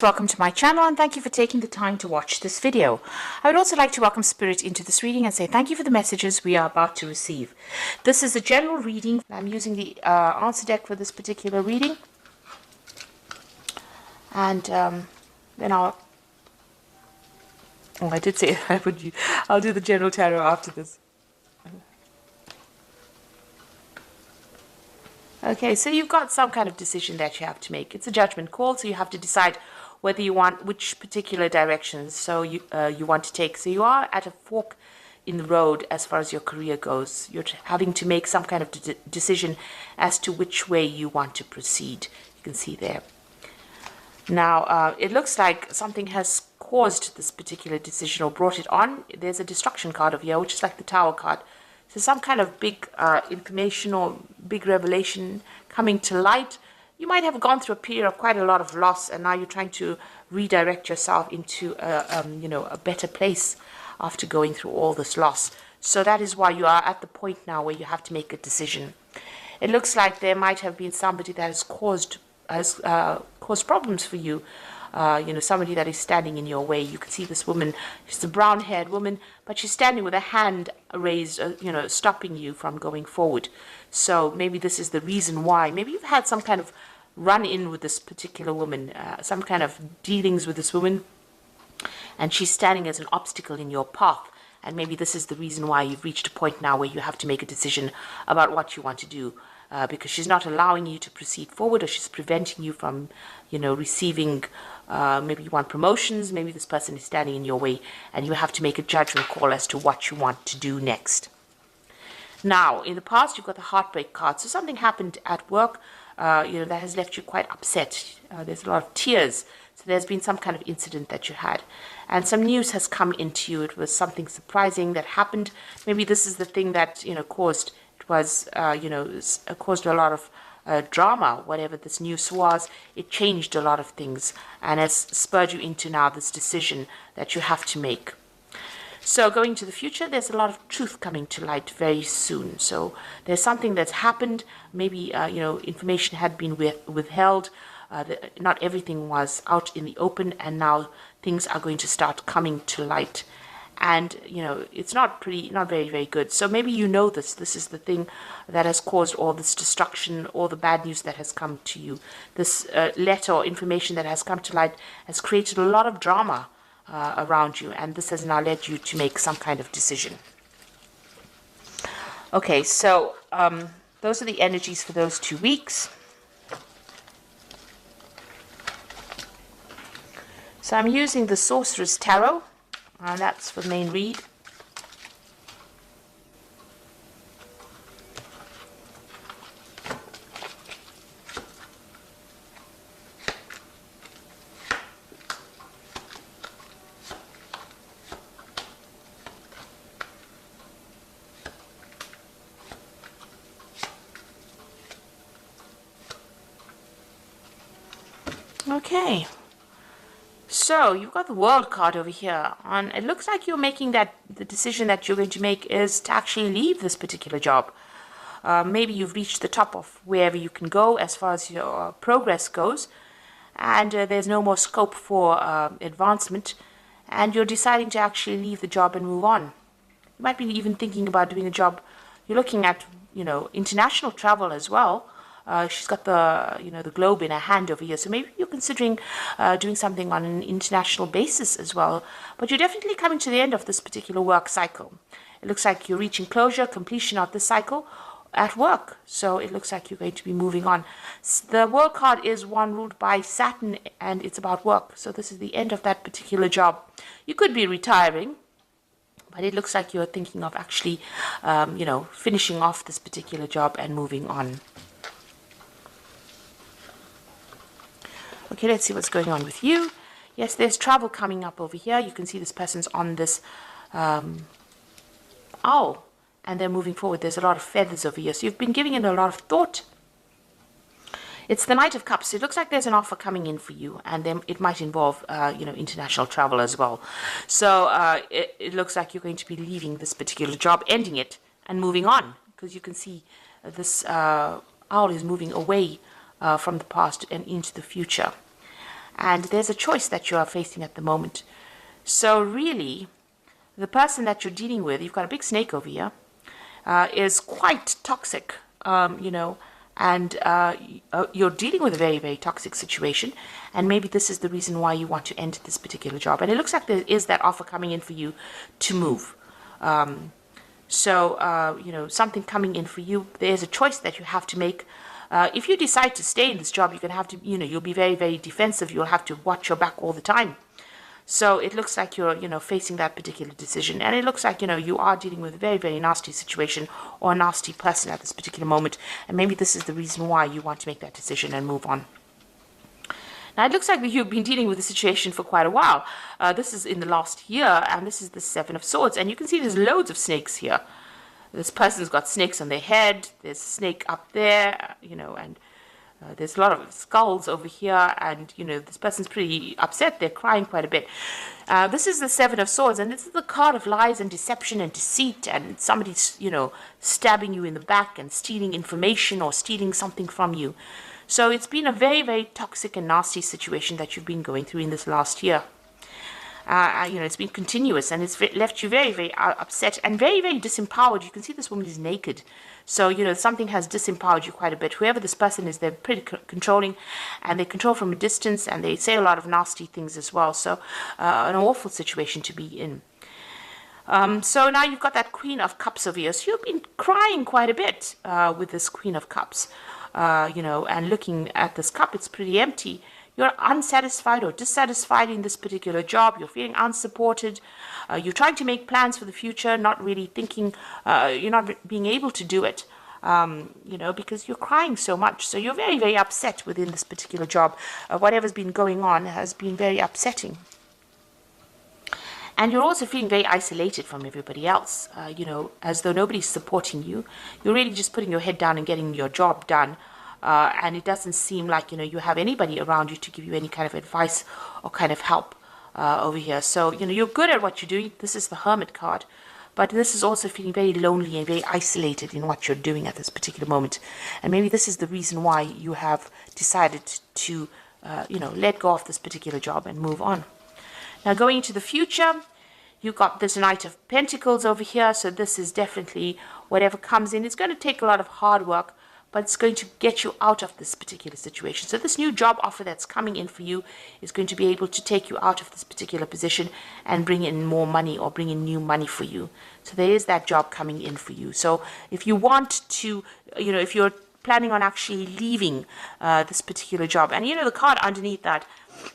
Welcome to my channel and thank you for taking the time to watch this video. I would also like to welcome Spirit into this reading and say thank you for the messages we are about to receive. This is a general reading. I'm using the answer deck for this particular reading. And then I did say I'll do the general tarot after this. Okay, so you've got some kind of decision that you have to make. It's a judgment call, so you have to decide whether you want which particular directions you want to take. So you are at a fork in the road as far as your career goes. You're having to make some kind of decision as to which way you want to proceed. You can see there. Now, it looks like something has caused this particular decision or brought it on. There's a destruction card over here, which is like the Tower card. So some kind of big information or big revelation coming to light. You might have gone through a period of quite a lot of loss, and now you're trying to redirect yourself into a better place after going through all this loss. So that is why you are at the point now where you have to make a decision. It looks like there might have been somebody that has caused problems for you. Somebody that is standing in your way. You can see this woman. She's a brown-haired woman, but she's standing with a hand raised, stopping you from going forward. So maybe this is the reason why. Maybe you've had some kind of run-in with this particular woman, some kind of dealings with this woman, and she's standing as an obstacle in your path. And maybe this is the reason why you've reached a point now where you have to make a decision about what you want to do. Because she's not allowing you to proceed forward, or she's preventing you from, receiving, maybe you want promotions, maybe this person is standing in your way, and you have to make a judgment call as to what you want to do next. Now, in the past, you've got the heartbreak card. So something happened at work, that has left you quite upset. There's a lot of tears. So there's been some kind of incident that you had. And some news has come into you. It was something surprising that happened. Maybe this is the thing that, caused caused a lot of drama. Whatever this news was, it changed a lot of things and has spurred you into now this decision that you have to make. So going to the future, there's a lot of truth coming to light very soon. So there's something that's happened. Maybe, information had been withheld. Not everything was out in the open, and now things are going to start coming to light. And, it's not very, very good. So maybe this is the thing that has caused all this destruction, all the bad news that has come to you. This letter or information that has come to light has created a lot of drama around you. And this has now led you to make some kind of decision. Okay, so those are the energies for those 2 weeks. So I'm using the Sorcerer's Tarot. And that's for the main read. Okay. So you've got the World card over here, and it looks like you're making the decision that you're going to make is to actually leave this particular job. Maybe you've reached the top of wherever you can go as far as your progress goes, and there's no more scope for advancement, and you're deciding to actually leave the job and move on. You might be even thinking about doing a job. You're looking at, international travel as well. She's got the globe in her hand over here. So maybe you're considering doing something on an international basis as well. But you're definitely coming to the end of this particular work cycle. It looks like you're reaching closure, completion of this cycle at work. So it looks like you're going to be moving on. The World card is one ruled by Saturn, and it's about work. So this is the end of that particular job. You could be retiring, but it looks like you're thinking of actually, finishing off this particular job and moving on. Okay, let's see what's going on with you. Yes, there's travel coming up over here. You can see this person's on this owl, and they're moving forward. There's a lot of feathers over here. So you've been giving it a lot of thought. It's the Knight of Cups. It looks like there's an offer coming in for you, and then it might involve, international travel as well. So it looks like you're going to be leaving this particular job, ending it, and moving on, because you can see this owl is moving away from the past and into the future. and there's a choice that you are facing at the moment. So really, the person that you're dealing with, you've got a big snake over here, is quite toxic, and you're dealing with a very, very toxic situation, and maybe this is the reason why you want to end this particular job. And it looks like there is that offer coming in for you to move. Something coming in for you. There's a choice that you have to make. If you decide to stay in this job, you're going to have to, you'll be very, very defensive. You'll have to watch your back all the time. So it looks like you're, facing that particular decision. And it looks like, you are dealing with a very, very nasty situation or a nasty person at this particular moment. And maybe this is the reason why you want to make that decision and move on. Now, it looks like you've been dealing with the situation for quite a while. This is in the last year, and this is the Seven of Swords. And you can see there's loads of snakes here. This person's got snakes on their head. There's a snake up there, and there's a lot of skulls over here. And, this person's pretty upset. They're crying quite a bit. This is the Seven of Swords, and this is the card of lies and deception and deceit. And somebody's, stabbing you in the back and stealing information or stealing something from you. So it's been a very, very toxic and nasty situation that you've been going through in this last year. It's been continuous, and it's left you very, very upset and very, very disempowered. You can see this woman is naked. So, something has disempowered you quite a bit. Whoever this person is, they're pretty controlling, and they control from a distance, and they say a lot of nasty things as well. So, an awful situation to be in. So now you've got that Queen of Cups over here. So you've been crying quite a bit with this Queen of Cups. And looking at this cup, it's pretty empty. You're unsatisfied or dissatisfied in this particular job. You're feeling unsupported. You're trying to make plans for the future, not really thinking, you're not being able to do it, because you're crying so much. So you're very, very upset within this particular job. Whatever's been going on has been very upsetting. And you're also feeling very isolated from everybody else, as though nobody's supporting you. You're really just putting your head down and getting your job done. And it doesn't seem like, you have anybody around you to give you any kind of advice or kind of help over here. So, you're good at what you're doing. This is the Hermit card. But this is also feeling very lonely and very isolated in what you're doing at this particular moment. And maybe this is the reason why you have decided to, let go of this particular job and move on. Now, going into the future, you've got this Knight of Pentacles over here. So this is definitely whatever comes in. It's going to take a lot of hard work, but it's going to get you out of this particular situation. So this new job offer that's coming in for you is going to be able to take you out of this particular position and bring in more money or bring in new money for you. So there is that job coming in for you. So if you want to, if you're planning on actually leaving this particular job, and the card underneath that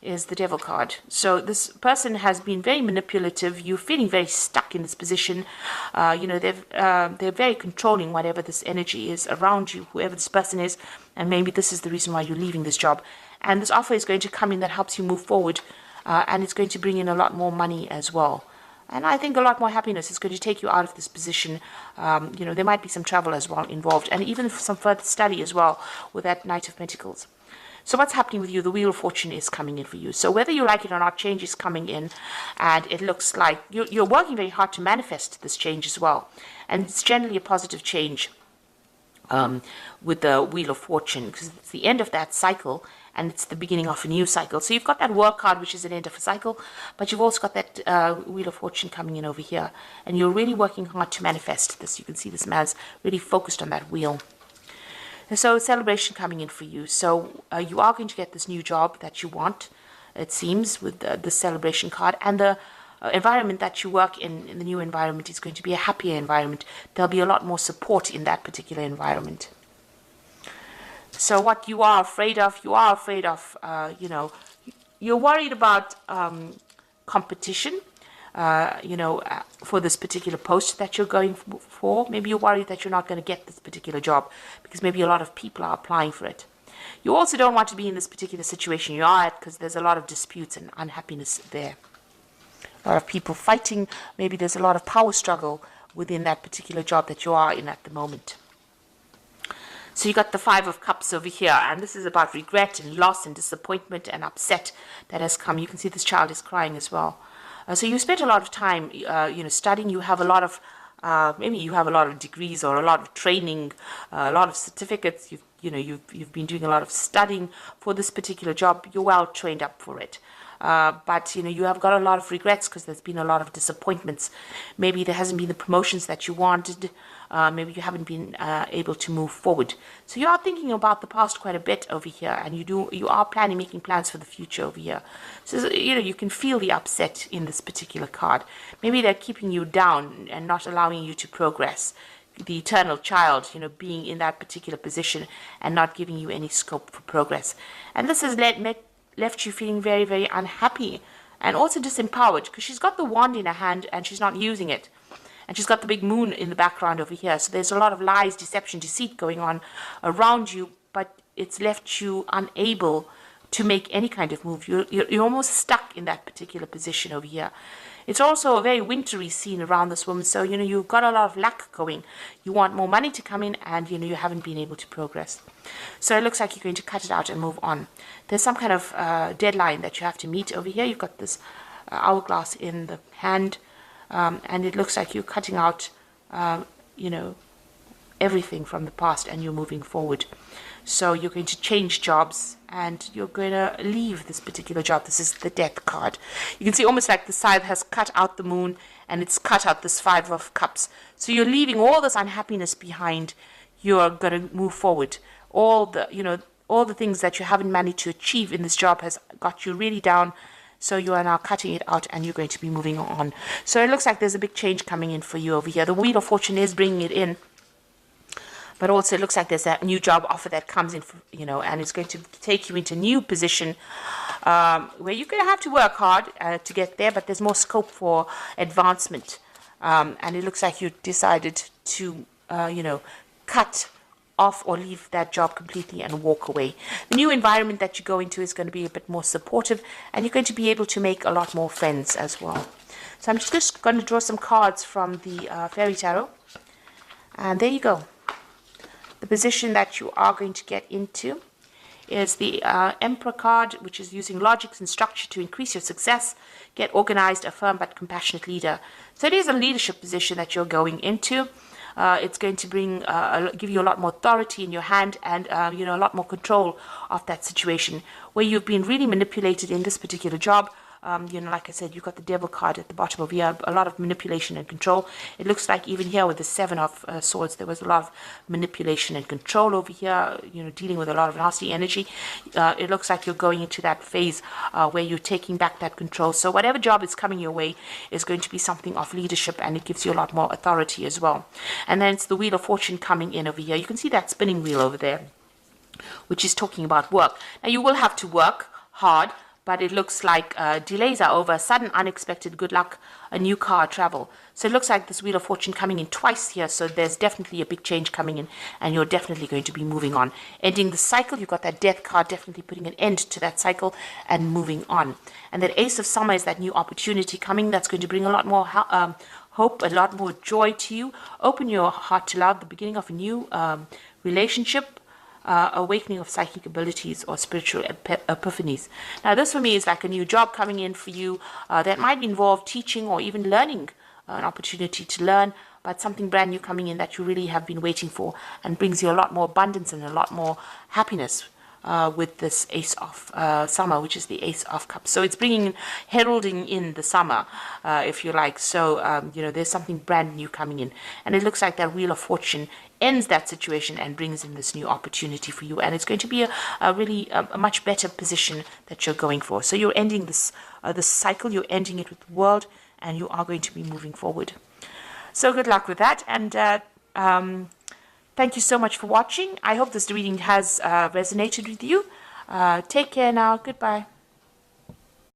is the Devil card. So this person has been very manipulative. You're feeling very stuck in this position. They're very controlling whatever this energy is around you, whoever this person is, and maybe this is the reason why you're leaving this job. And this offer is going to come in that helps you move forward, and it's going to bring in a lot more money as well. And I think a lot more happiness is going to take you out of this position. There might be some travel as well involved, and even some further study as well with that Knight of Pentacles. So what's happening with you? The Wheel of Fortune is coming in for you. So whether you like it or not, change is coming in. And it looks like you're working very hard to manifest this change as well. And it's generally a positive change with the Wheel of Fortune, because it's the end of that cycle and it's the beginning of a new cycle. So you've got that Work card, which is an end of a cycle, but you've also got that Wheel of Fortune coming in over here. And you're really working hard to manifest this. You can see this man's really focused on that wheel. And so celebration coming in for you. So you are going to get this new job that you want, it seems, with the celebration card. And the environment that you work in the new environment is going to be a happier environment. There'll be a lot more support in that particular environment. So what you are afraid of, you're worried about competition. For this particular post that you're going for. Maybe you're worried that you're not going to get this particular job because maybe a lot of people are applying for it. You also don't want to be in this particular situation you are at because there's a lot of disputes and unhappiness there. A lot of people fighting. Maybe there's a lot of power struggle within that particular job that you are in at the moment. So you got the Five of Cups over here, and this is about regret and loss and disappointment and upset that has come. You can see this child is crying as well. So you spent a lot of time, studying. You have a lot of, maybe you have a lot of degrees or a lot of training, a lot of certificates. you've been doing a lot of studying for this particular job. You're well trained up for it. But you have got a lot of regrets because there's been a lot of disappointments. Maybe there hasn't been the promotions that you wanted. Maybe you haven't been able to move forward. So you are thinking about the past quite a bit over here, and you are making plans for the future over here. So you can feel the upset in this particular card. Maybe they're keeping you down and not allowing you to progress. The eternal child, being in that particular position and not giving you any scope for progress. And this has left you feeling very, very unhappy and also disempowered, because she's got the wand in her hand and she's not using it. And she's got the big moon in the background over here. So there's a lot of lies, deception, deceit going on around you, but it's left you unable to make any kind of move. You're almost stuck in that particular position over here. It's also a very wintry scene around this woman. So, you've got a lot of luck going. You want more money to come in, and, you haven't been able to progress. So it looks like you're going to cut it out and move on. There's some kind of deadline that you have to meet over here. You've got this hourglass in the hand, and it looks like you're cutting out, everything from the past, and you're moving forward. So you're going to change jobs, and you're going to leave this particular job. This is the Death card. You can see almost like the scythe has cut out the moon, and it's cut out this Five of Cups. So you're leaving all this unhappiness behind. You're going to move forward. All the things that you haven't managed to achieve in this job has got you really down. So you are now cutting it out, and you're going to be moving on. So it looks like there's a big change coming in for you over here. The Wheel of Fortune is bringing it in. But also it looks like there's a new job offer that comes in, and it's going to take you into a new position where you're going to have to work hard to get there, but there's more scope for advancement. And it looks like you decided to, cut off or leave that job completely and walk away. The new environment that you go into is going to be a bit more supportive, and you're going to be able to make a lot more friends as well. So I'm just going to draw some cards from the Fairy Tarot. And there you go. The position that you are going to get into is the Emperor card, which is using logic and structure to increase your success, get organized, a firm but compassionate leader. So it is a leadership position that you're going into. It's going to give you a lot more authority in your hand, and a lot more control of that situation where you've been really manipulated in this particular job. Like I said, you've got the Devil card at the bottom of here, a lot of manipulation and control. It looks like even here with the Seven of Swords, there was a lot of manipulation and control over here, dealing with a lot of nasty energy. It looks like you're going into that phase where you're taking back that control. So whatever job is coming your way is going to be something of leadership, and it gives you a lot more authority as well. And then it's the Wheel of Fortune coming in over here. You can see that spinning wheel over there, which is talking about work. Now, you will have to work hard, but it looks like delays are over, sudden, unexpected good luck, a new car, travel. So it looks like this Wheel of Fortune coming in twice here, so there's definitely a big change coming in, and you're definitely going to be moving on. Ending the cycle, you've got that Death card, definitely putting an end to that cycle and moving on. And that Ace of Summer is that new opportunity coming that's going to bring a lot more hope, a lot more joy to you. Open your heart to love, the beginning of a new relationship, awakening of psychic abilities or spiritual epiphanies. Now, this for me is like a new job coming in for you that might involve teaching or even learning, an opportunity to learn, but something brand new coming in that you really have been waiting for, and brings you a lot more abundance and a lot more happiness with this Ace of Summer, which is the Ace of Cups. So it's heralding in the summer, if you like. So, there's something brand new coming in. And it looks like that Wheel of Fortune ends that situation and brings in this new opportunity for you. And it's going to be a really much better position that you're going for. So you're ending this cycle, you're ending it with the world, and you are going to be moving forward. So good luck with that. And thank you so much for watching. I hope this reading has resonated with you. Take care now. Goodbye.